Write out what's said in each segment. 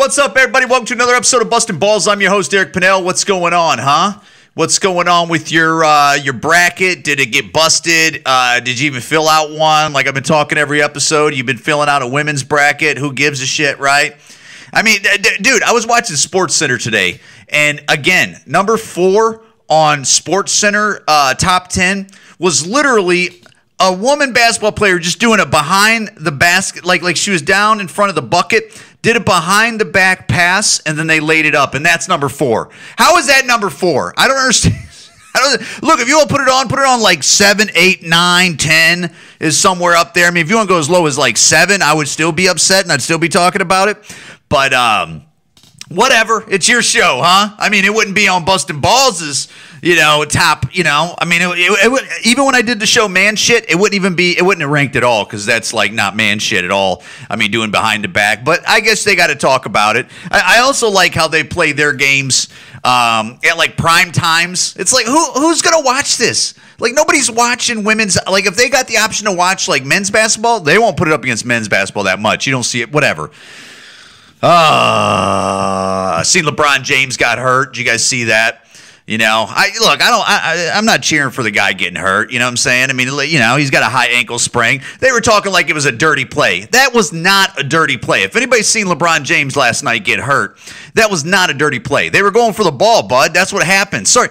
what's up, everybody? Welcome to another episode of Bustin' Balls. I'm your host, Eric Pennell. What's going on, huh? What's going on with your bracket? Did it get busted? Did you even fill out one? Like I've been talking every episode, you've been filling out a women's bracket. Who gives a shit, right? I mean, dude, I was watching SportsCenter today, and again, number 4 on SportsCenter top 10 was literally a woman basketball player just doing it behind the basket, like she was down in front of the bucket, did a behind the back pass, and then they laid it up, and that's number 4. How is that number 4? I don't understand. Look, if you want to put it on like 7, 8, 9, 10 is somewhere up there. I mean, if you want to go as low as like 7, I would still be upset and I'd still be talking about it. But whatever, it's your show, huh? I mean, it wouldn't be on Bustin' Balls' top, I mean, it would, even when I did the show Man Shit, it wouldn't have ranked at all, because that's like not man shit at all. I mean, doing behind the back, but I guess they got to talk about it. I also like how they play their games at like prime times. It's like, who's going to watch this? Like, nobody's watching women's, like if they got the option to watch like men's basketball, they won't put it up against men's basketball that much. You don't see it, whatever. I seen LeBron James got hurt. Did you guys see that? I'm not cheering for the guy getting hurt. You know what I'm saying? I mean, he's got a high ankle sprain. They were talking like it was a dirty play. That was not a dirty play. If anybody's seen LeBron James last night get hurt, that was not a dirty play. They were going for the ball, bud. That's what happened. Sorry.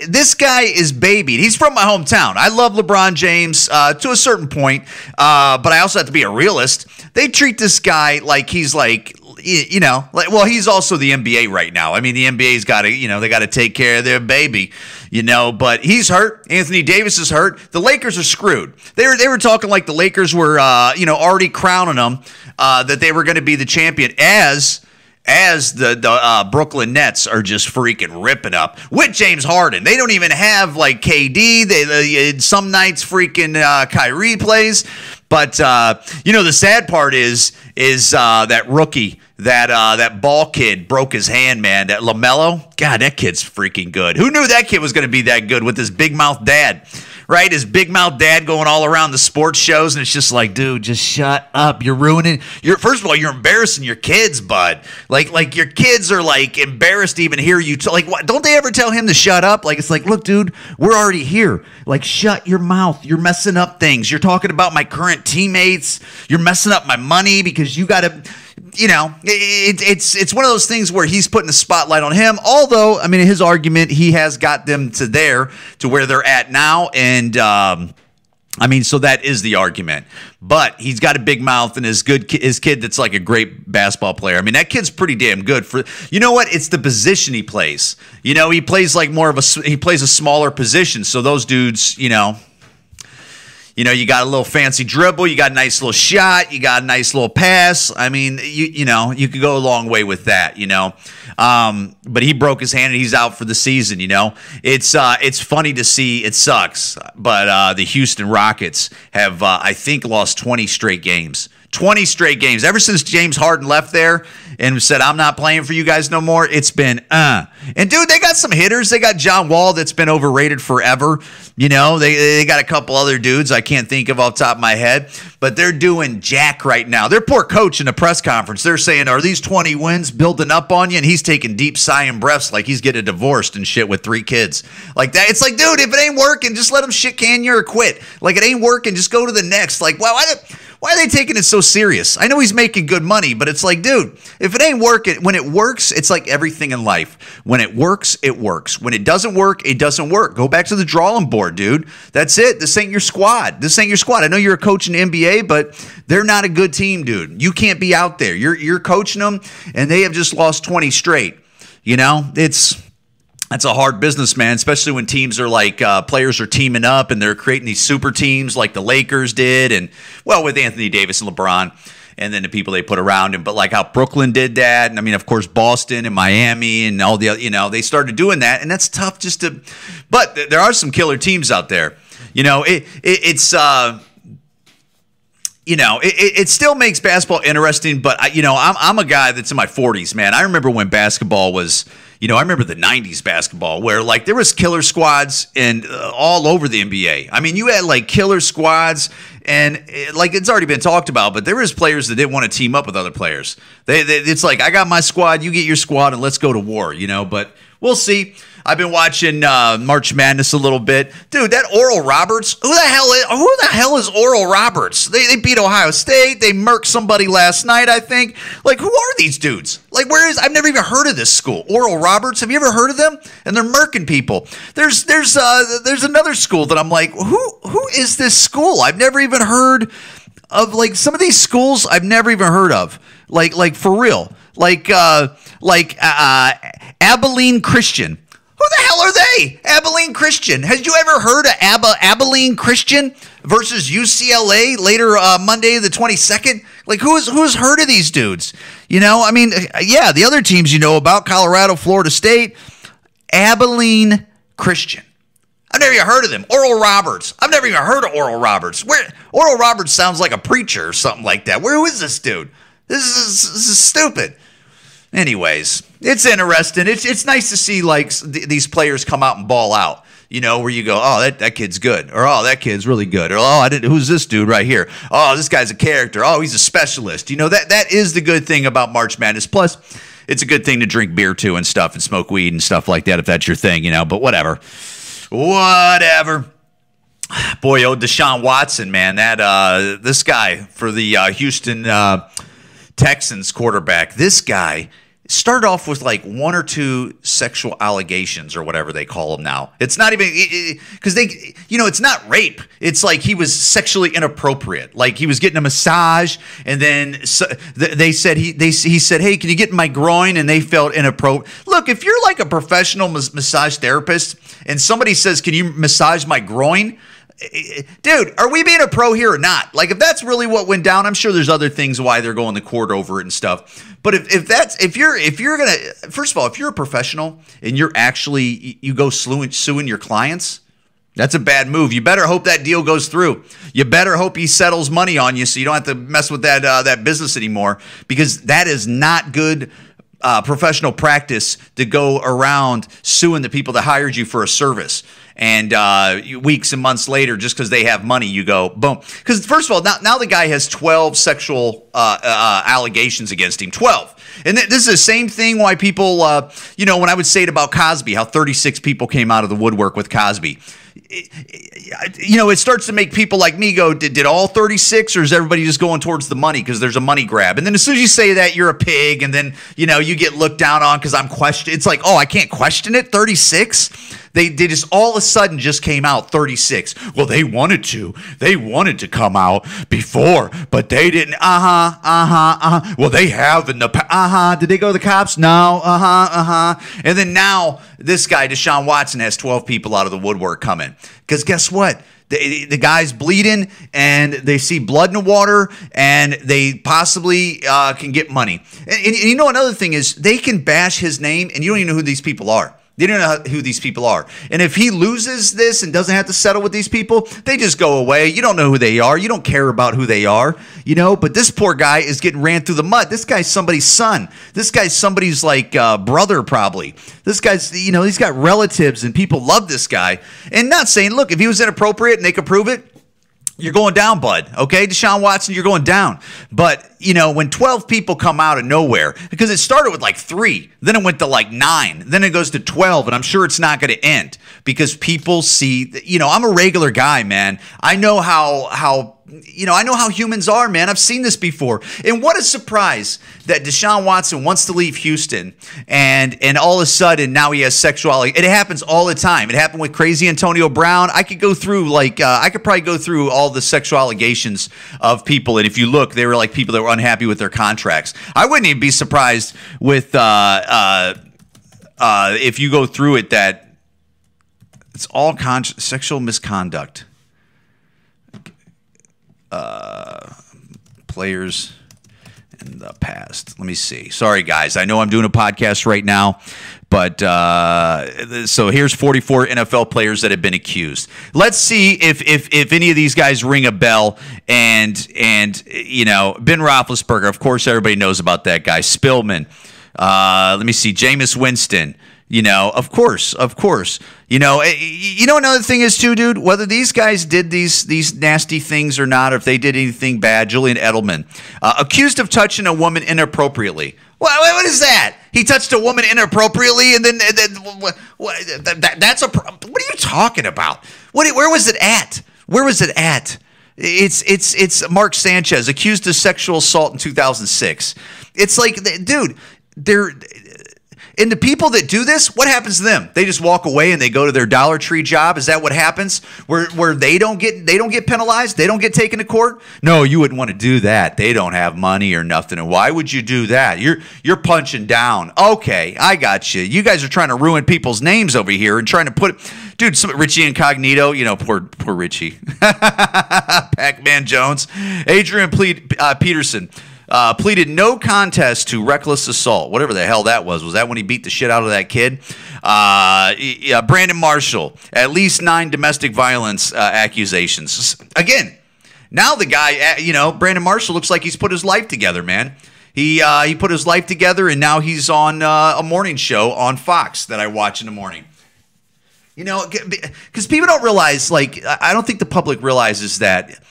This guy is babied. He's from my hometown. I love LeBron James to a certain point, but I also have to be a realist. They treat this guy like he's like, he's also the NBA right now. I mean, the NBA's got to, they got to take care of their baby, but he's hurt. Anthony Davis is hurt. The Lakers are screwed. They were talking like the Lakers were, already crowning them, that they were going to be the champion as the Brooklyn Nets are just freaking ripping up with James Harden. They don't even have like KD. They some nights freaking Kyrie plays. But the sad part is that rookie, that ball kid broke his hand, man. That LaMelo, God, that kid's freaking good. Who knew that kid was going to be that good with his big mouth dad? Right, his big mouth dad going all around the sports shows, and it's just like, dude, just shut up. You're ruining. First of all, you're embarrassing your kids, bud. Like your kids are like embarrassed to even hear you. What? Don't they ever tell him to shut up? Like, it's like, look, dude, we're already here. Like, shut your mouth. You're messing up things. You're talking about my current teammates. You're messing up my money because you got to. It's one of those things where he's putting the spotlight on him. Although, I mean, his argument, he has got them to where they're at now. And, so that is the argument. But he's got a big mouth, and his kid that's like a great basketball player. I mean, that kid's pretty damn good. You know what? It's the position he plays. He plays like he plays a smaller position. So those dudes, you got a little fancy dribble, you got a nice little shot, you got a nice little pass. I mean, you could go a long way with that, But he broke his hand and he's out for the season, It's funny to see. It sucks, but the Houston Rockets have, I think, lost 20 straight games. 20 straight games. Ever since James Harden left there and said, I'm not playing for you guys no more, it's been, And, dude, they got some hitters. They got John Wall that's been overrated forever. They got a couple other dudes I can't think of off the top of my head, but they're doing jack right now. Their poor coach in the press conference, they're saying, are these 20 wins building up on you? And he's taking deep sighing breaths like he's getting divorced and shit with 3 kids. Like that. It's like, dude, if it ain't working, just let them shit can you or quit. Like, it ain't working, just go to the next. Like, well, why are they taking it so serious? I know he's making good money, but it's like, dude, if it ain't working, when it works, it's like everything in life. When it works, it works. When it doesn't work, it doesn't work. Go back to the drawing board, dude. That's it. This ain't your squad. I know you're a coach in the NBA, but they're not a good team, dude. You can't be out there. You're coaching them, and they have just lost 20 straight. That's a hard business, man, especially when teams are like players are teaming up and they're creating these super teams like the Lakers did, and, well, with Anthony Davis and LeBron and then the people they put around him. But like how Brooklyn did that, and I mean, of course, Boston and Miami and all the other, they started doing that, and that's tough but there are some killer teams out there. It's it still makes basketball interesting, but I'm a guy that's in my 40s, man. I remember when basketball was, I remember the 90s basketball where like there was killer squads and all over the NBA. I mean, you had like killer squads and like it's already been talked about, but there was players that didn't want to team up with other players. It's like, I got my squad, you get your squad, and let's go to war, but we'll see. I've been watching March Madness a little bit. Dude, that Oral Roberts, who the hell is Oral Roberts? They beat Ohio State. They murked somebody last night, I think. Like, who are these dudes? Like, I've never even heard of this school. Oral Roberts, have you ever heard of them? And they're murking people. There's another school that I'm like, who is this school? I've never even heard of, like, some of these schools I've never even heard of. Like for real. Like Abilene Christian. Who the hell are they? Abilene Christian. Has you ever heard of Abilene Christian versus UCLA later Monday the 22nd? Like, who's heard of these dudes? I mean, yeah, the other teams about, Colorado, Florida State, Abilene Christian. I've never even heard of them. Oral Roberts. I've never even heard of Oral Roberts. Oral Roberts sounds like a preacher or something like that. Who is this dude? This is stupid. Anyways, it's interesting. It's nice to see like these players come out and ball out. Where you go, oh, that kid's good, or oh, that kid's really good, or oh, who's this dude right here? Oh, this guy's a character. Oh, he's a specialist. That is the good thing about March Madness. Plus, it's a good thing to drink beer too and stuff, and smoke weed and stuff like that if that's your thing. But whatever. Boy, Deshaun Watson, man, this guy for the Houston Texans quarterback. This guy started off with like one or two sexual allegations or whatever they call them now. It's not even because it's not rape. It's like he was sexually inappropriate. Like he was getting a massage, and then they said he said, "Hey, can you get in my groin?" And they felt inappropriate. Look, if you're like a professional massage therapist and somebody says, "Can you massage my groin?" Dude, are we being a pro here or not? Like, if that's really what went down, I'm sure there's other things why they're going to court over it and stuff. But if you're gonna, first of all, if you're a professional and you're actually you go suing your clients, that's a bad move. You better hope that deal goes through. You better hope he settles money on you so you don't have to mess with that business anymore, because that is not good professional practice to go around suing the people that hired you for a service. And weeks and months later, just because they have money, you go, boom. Because first of all, now the guy has 12 sexual allegations against him. 12. And this is the same thing why people, when I would say it about Cosby, how 36 people came out of the woodwork with Cosby. It starts to make people like me go, did all 36, or is everybody just going towards the money because there's a money grab? And then as soon as you say that, you're a pig, and then, you get looked down on because I'm questioned. It's like, oh, I can't question it, 36? They just all of a sudden just came out 36. Well, they wanted to come out before, but they didn't. Well, they have in the past. Did they go to the cops? No. And then now this guy, Deshaun Watson, has 12 people out of the woodwork coming. Because guess what? The guy's bleeding, and they see blood in the water, and they possibly can get money. And another thing is they can bash his name, and you don't even know who these people are. They don't know who these people are. And if he loses this and doesn't have to settle with these people, they just go away. You don't know who they are. You don't care about who they are, But this poor guy is getting ran through the mud. This guy's somebody's son. This guy's somebody's like brother probably. This guy's, he's got relatives and people love this guy. And not saying, look, if he was inappropriate and they could prove it, you're going down, bud. Okay, Deshaun Watson, you're going down. But, when 12 people come out of nowhere, because it started with like 3, then it went to like 9, then it goes to 12, and I'm sure it's not going to end because people see, I'm a regular guy, man. I know how humans are, man. I've seen this before. And what a surprise that Deshaun Watson wants to leave Houston, and all of a sudden now he has sexuality. It happens all the time. It happened with crazy Antonio Brown. I could go through I could probably go through all the sexual allegations of people, and if you look, they were like people that were unhappy with their contracts. I wouldn't even be surprised with if you go through it that it's all sexual misconduct. Players in the past? Let me see. Sorry, guys. I know I'm doing a podcast right now, but so here's 44 NFL players that have been accused. Let's see if any of these guys ring a bell. And you know, Ben Roethlisberger, of course, everybody knows about that guy. Spillman. Let me see. Jameis Winston. You know, of course. You know, another thing is too, dude, whether these guys did these nasty things or not, or if they did anything bad. Julian Edelman, accused of touching a woman inappropriately. What is that? He touched a woman inappropriately, and then that's a. What are you talking about? Where was it at? Where was it at? It's Mark Sanchez, accused of sexual assault in 2006. It's like, dude, they're. And the people that do this, what happens to them? They just walk away and they go to their Dollar Tree job. Is that what happens? Where they don't get penalized? They don't get taken to court? No, you wouldn't want to do that. They don't have money or nothing. And why would you do that? You're punching down. Okay, I got you. You guys are trying to ruin people's names over here and trying to put, dude, Richie Incognito. You know, poor Richie. Pac-Man Jones. Adrian Peterson. Pleaded no contest to reckless assault, whatever the hell that was. Was that when he beat the shit out of that kid? Brandon Marshall, at least 9 domestic violence accusations. Again, now the guy, Brandon Marshall looks like he's put his life together, man. He put his life together, and now he's on a morning show on Fox that I watch in the morning. You know, because people don't realize, like, I don't think the public realizes that.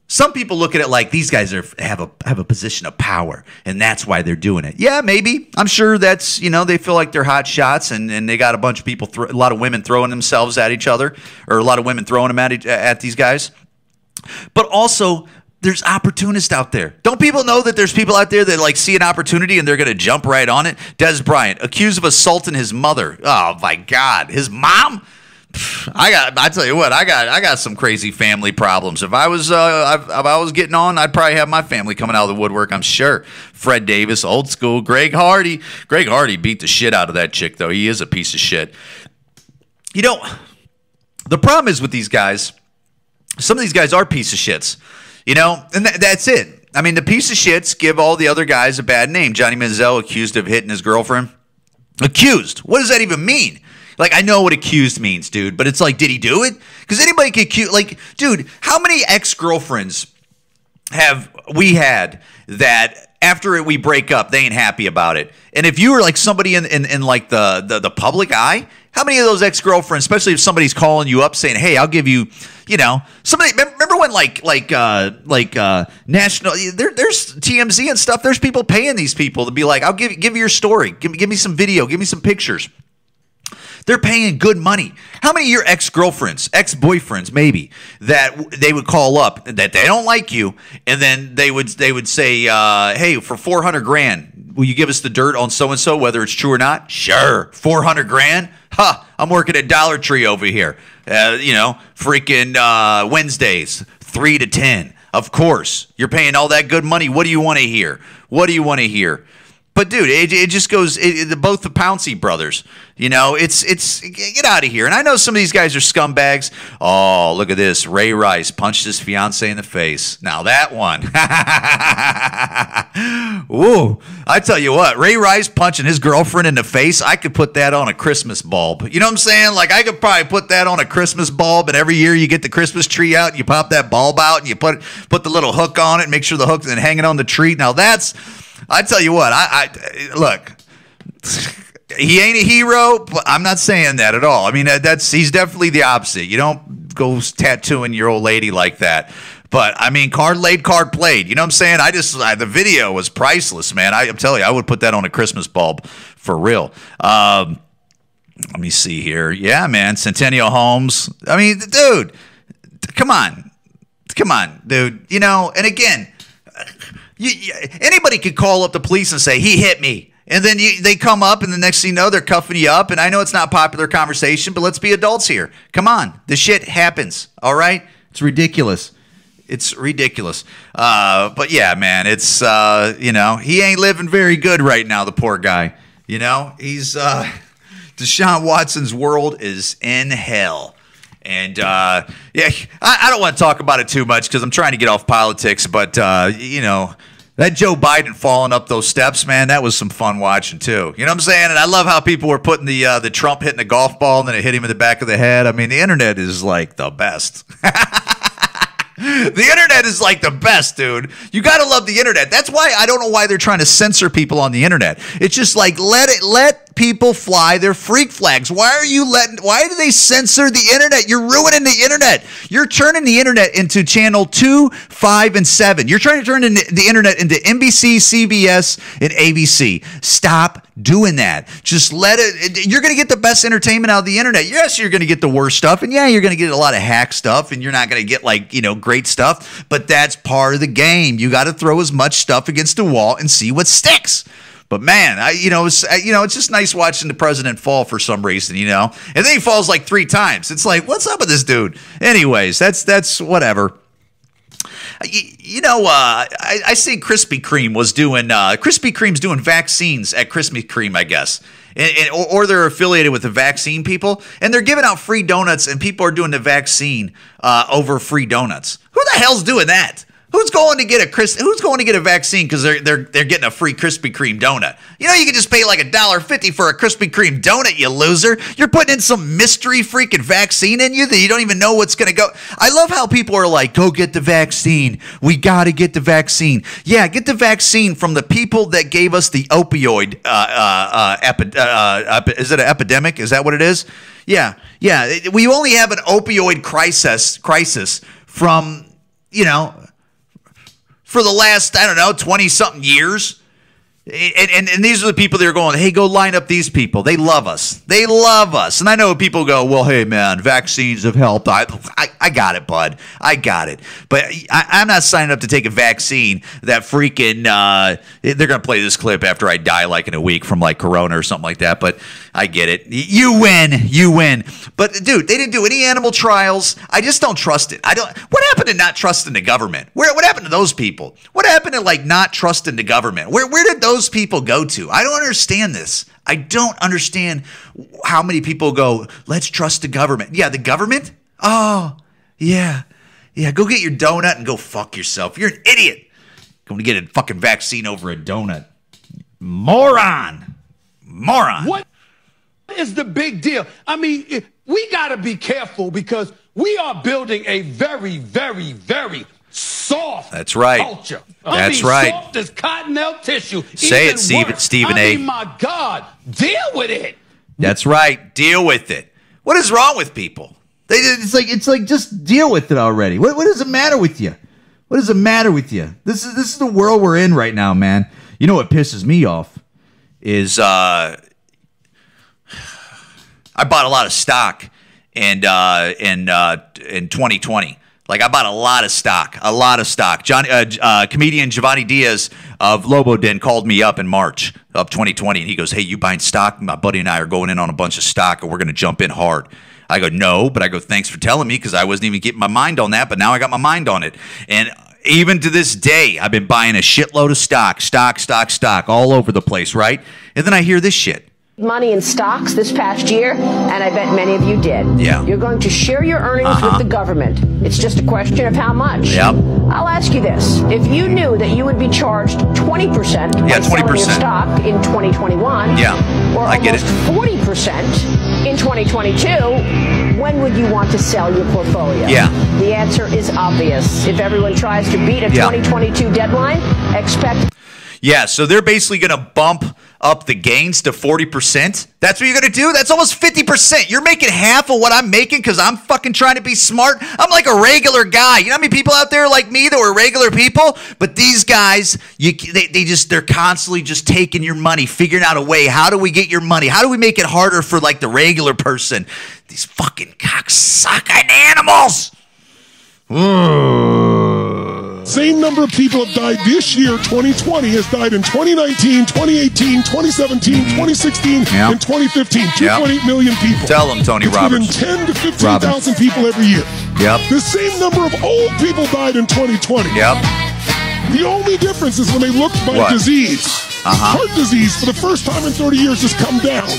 Some people look at it like these guys have a position of power, and that's why they're doing it. Yeah, maybe. I'm sure that's, they feel like they're hot shots, and they got a bunch of people, a lot of women throwing themselves at each other, or a lot of women throwing them at these guys. But also, there's opportunists out there. Don't people know that there's people out there that like see an opportunity and they're going to jump right on it? Des Bryant, accused of assaulting his mother. Oh, my God. His mom? I tell you what, I got some crazy family problems. If I was getting on, I'd probably have my family coming out of the woodwork, I'm sure. Fred Davis, old school. Greg Hardy beat the shit out of that chick, though. He is a piece of shit. The problem is with these guys, some of these guys are piece of shits, and that's it. I mean, the piece of shits give all the other guys a bad name. Johnny Manziel accused of hitting his girlfriend. Accused. What does that even mean? Like, I know what accused means, dude, but it's like, did he do it? Because anybody can accuse, like, dude, how many ex-girlfriends have we had that after we break up, they ain't happy about it? And if you were like somebody in like the public eye, how many of those ex-girlfriends, especially if somebody's calling you up saying, hey, I'll give you, somebody, remember when like national, there's TMZ and stuff, there's people paying these people to be like, I'll give you your story, give me some video, give me some pictures. They're paying good money. How many of your ex-girlfriends, ex-boyfriends maybe, that they would call up that they don't like you, and then they would say, hey, for $400,000, will you give us the dirt on so-and-so, whether it's true or not? Sure. $400,000? Ha, I'm working at Dollar Tree over here. Freaking Wednesdays, 3 to 10. Of course. You're paying all that good money. What do you want to hear? But dude, it just goes. Both the Pouncey brothers, it's get out of here. And I know some of these guys are scumbags. Oh, look at this! Ray Rice punched his fiance in the face. Now that one, ooh! I tell you what, Ray Rice punching his girlfriend in the face. I could put that on a Christmas bulb. You know what I'm saying? Like I could probably put that on a Christmas bulb. And every year you get the Christmas tree out, and you pop that bulb out, and you put the little hook on it, and make sure the hook's then hanging on the tree. Now that's. I tell you what, I look, he ain't a hero, but I'm not saying that at all. I mean, he's definitely the opposite. You don't go tattooing your old lady like that. But, I mean, card laid, card played. You know what I'm saying? The video was priceless, man. I'm telling you, I would put that on a Christmas bulb for real. Let me see here. Yeah, man, Centennial Homes. I mean, dude, come on, dude. And again, anybody could call up the police and say, he hit me. And then they come up, and the next thing you know, they're cuffing you up. And I know it's not popular conversation, but let's be adults here. Come on. This shit happens, all right? It's ridiculous. But, yeah, man, it's, he ain't living very good right now, the poor guy. He's Deshaun Watson's world is in hell. And, I don't want to talk about it too much because I'm trying to get off politics, but, That Joe Biden falling up those steps, man, that was some fun watching too. You know what I'm saying? And I love how people were putting the Trump hitting the golf ball and then it hit him in the back of the head. I mean, the internet is like the best. The internet is like the best, dude. You got to love the internet. That's why I don't know why they're trying to censor people on the internet. It's just like let people fly their freak flags. Why do they censor the internet? You're ruining the internet. You're turning the internet into channel 2, 5, and 7. You're trying to turn the internet into NBC, CBS, and ABC. Stop doing that. Just let it. You're going to get the best entertainment out of the internet. Yes, you're going to get the worst stuff, and yeah, you're going to get a lot of hack stuff, and you're not going to get great stuff, but that's part of the game. You got to throw as much stuff against the wall and see what sticks. But man, it's just nice watching the president fall for some reason, and then he falls like 3 times. It's like, what's up with this dude? Anyways, that's whatever. I see Krispy Kreme was doing Krispy Kreme's doing vaccines at Krispy Kreme, I guess. Or they're affiliated with the vaccine people, and they're giving out free donuts, and people are doing the vaccine over free donuts. Who the hell's doing that? Who's going to get a vaccine because they're getting a free Krispy Kreme donut? You can just pay like $1.50 for a Krispy Kreme donut, you loser. You're putting in some mystery freaking vaccine in you that you don't even know what's going to go. I love how people are like, go get the vaccine. We got to get the vaccine. Yeah, get the vaccine from the people that gave us the opioid is it an epidemic? Is that what it is? Yeah. We only have an opioid crisis from, for the last, 20-something years. And these are the people that are going, hey, go line up these people. They love us. They love us. And I know people go, well, hey, man, vaccines have helped. I got it, bud. I got it. But I'm not signing up to take a vaccine that freaking they're going to play this clip after I die like in a week from like corona or something like that. But I get it. You win. But, dude, they didn't do any animal trials. I just don't trust it. What happened to not trusting the government? What happened to those people? What happened to, not trusting the government? Where did those people go to? I don't understand this. I don't understand how many people go, let's trust the government. Yeah, the government? Oh, yeah. Yeah, go get your donut and go fuck yourself. You're an idiot. Going to get a fucking vaccine over a donut. Moron. What is the big deal? I mean, we got to be careful because we are building a very, very, very soft culture. That's right. Soft as cottonelle tissue. Say it, Stephen A. I mean, my God, deal with it. That's right. Deal with it. What is wrong with people? It's like just deal with it already. What does it matter with you? What does it matter with you? This is the world we're in right now, man. You know what pisses me off is I bought a lot of stock in 2020. Like, I bought a lot of stock. Comedian Giovanni Diaz of Lobo Den called me up in March of 2020, and he goes, hey, you buying stock? My buddy and I are going in on a bunch of stock, and we're going to jump in hard. I go, no, but I go, thanks for telling me, because I wasn't even getting my mind on that, but now I got my mind on it. And even to this day, I've been buying a shitload of stock, all over the place, right? And then I hear this shit. Money in stocks this past year, and I bet many of you did. Yeah. You're going to share your earnings with the government. It's just a question of how much. Yep. I'll ask you this. If you knew that you would be charged 20% by selling your stock in 2021, or almost 40% in 2022, when would you want to sell your portfolio? Yeah. The answer is obvious. If everyone tries to beat a 2022 deadline, expect... Yeah, so they're basically going to bump up the gains to 40%. That's what you're going to do? That's almost 50%. You're making half of what I'm making because I'm fucking trying to be smart. I'm like a regular guy. You know how many people out there like me that were regular people? But these guys, they're constantly just taking your money, figuring out a way. How do we get your money? How do we make it harder for like the regular person? These fucking cocksucking animals. Same number of people have died this year, 2020, has died in 2019, 2018, 2017, 2016, and 2015. 2.8 million people. Tell them, Tony Roberts. Within 10 to 15,000 people every year. The same number of old people died in 2020. The only difference is when they looked by disease. Heart disease, for the first time in 30 years, has come down.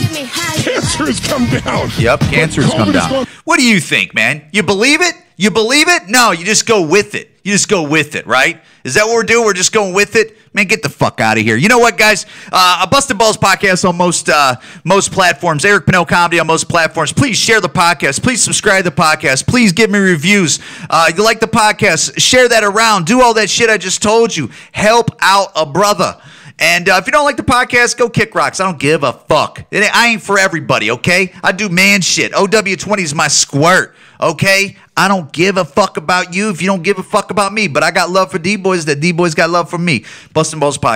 Cancer has come down. Cancer has come down. What do you think, man? You believe it? You believe it? No, you just go with it. You just go with it, right? Is that what we're doing? We're just going with it? Man, get the fuck out of here. You know what, guys? A Busted Balls podcast on most platforms. Eric Pennell Comedy on most platforms. Please share the podcast. Please subscribe to the podcast. Please give me reviews. You like the podcast, share that around. Do all that shit I just told you. Help out a brother. And if you don't like the podcast, go kick rocks. I don't give a fuck. I ain't for everybody, okay? I do man shit. OW20 is my squirt, okay? I don't give a fuck about you if you don't give a fuck about me. But I got love for D-Boys that D-Boys got love for me. Bustin' Balls podcast.